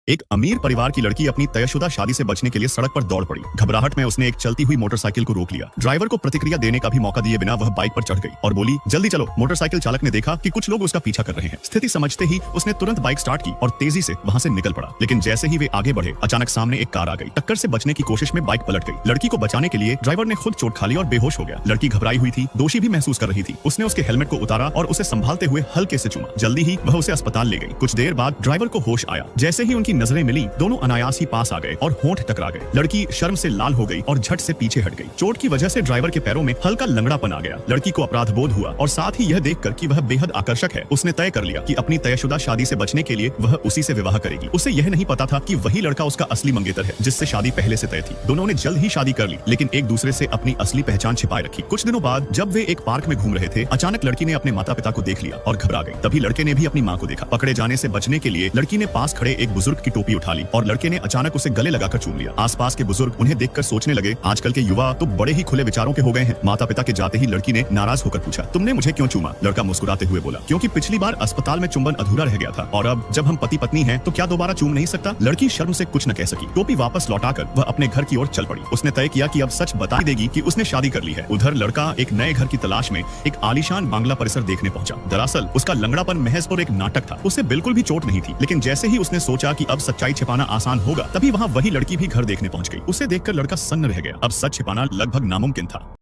एक अमीर परिवार की लड़की अपनी तयशुदा शादी से बचने के लिए सड़क पर दौड़ पड़ी। घबराहट में उसने एक चलती हुई मोटरसाइकिल को रोक लिया। ड्राइवर को प्रतिक्रिया देने का भी मौका दिए बिना वह बाइक पर चढ़ गई और बोली, जल्दी चलो। मोटरसाइकिल चालक ने देखा कि कुछ लोग उसका पीछा कर रहे हैं। स्थिति समझते ही उसने तुरंत बाइक स्टार्ट की और तेजी से वहां से निकल पड़ा। लेकिन जैसे ही वे आगे बढ़े, अचानक सामने एक कार आ गई। टक्कर से बचने की कोशिश में बाइक पलट गई। लड़की को बचाने के लिए ड्राइवर ने खुद चोट खा ली और बेहोश हो गया। लड़की घबराई हुई थी, दोषी भी महसूस कर रही थी। उसने उसके हेलमेट को उतारा और उसे संभालते हुए हल्के से चूमा। जल्दी ही वह उसे अस्पताल ले गई। कुछ देर बाद ड्राइवर को होश आया। जैसे ही उनकी नजरें मिली, दोनों अनायास ही पास आ गए और होंठ टकरा गए। लड़की शर्म से लाल हो गई और झट से पीछे हट गई। चोट की वजह से ड्राइवर के पैरों में हल्का लंगड़ापन आ गया। लड़की को अपराध बोध हुआ और साथ ही यह देखकर कि वह बेहद आकर्षक है, उसने तय कर लिया कि अपनी तयशुदा शादी से बचने के लिए वह उसी से विवाह करेगी। उसे यह नहीं पता था कि वही लड़का उसका असली मंगेतर है, जिससे शादी पहले से तय थी। दोनों ने जल्द ही शादी कर ली, लेकिन एक दूसरे से अपनी असली पहचान छिपाए रखी। कुछ दिनों बाद जब वे एक पार्क में घूम रहे थे, अचानक लड़की ने अपने माता पिता को देख लिया और घबरा गई। तभी लड़के ने भी अपनी माँ को देखा। पकड़े जाने से बचने के लिए लड़की ने पास खड़े एक बुजुर्ग की टोपी उठा ली और लड़के ने अचानक उसे गले लगाकर चूम लिया। आसपास के बुजुर्ग उन्हें देखकर सोचने लगे, आजकल के युवा तो बड़े ही खुले विचारों के हो गए हैं। माता पिता के जाते ही लड़की ने नाराज होकर पूछा, तुमने मुझे क्यों चूमा? लड़का मुस्कुराते हुए बोला, क्योंकि पिछली बार अस्पताल में चुंबन अधूरा रह गया था और अब जब हम पति पत्नी हैं तो क्या दोबारा चूम नहीं सकता? लड़की शर्म से कुछ न कह सकी। टोपी वापस लौटाकर वह अपने घर की ओर चल पड़ी। उसने तय किया कि अब सच बता ही देगी कि उसने शादी कर ली है। उधर लड़का एक नए घर की तलाश में एक आलीशान बांग्ला परिसर देखने पहुंचा। दरअसल उसका लंगड़ापन महज और एक नाटक था। उसे बिल्कुल भी चोट नहीं थी, लेकिन जैसे ही उसने सोचा कि अब सच्चाई छिपाना आसान होगा, तभी वहां वही लड़की भी घर देखने पहुंच गई। उसे देखकर लड़का सन्न रह गया। अब सच छिपाना लगभग नामुमकिन था।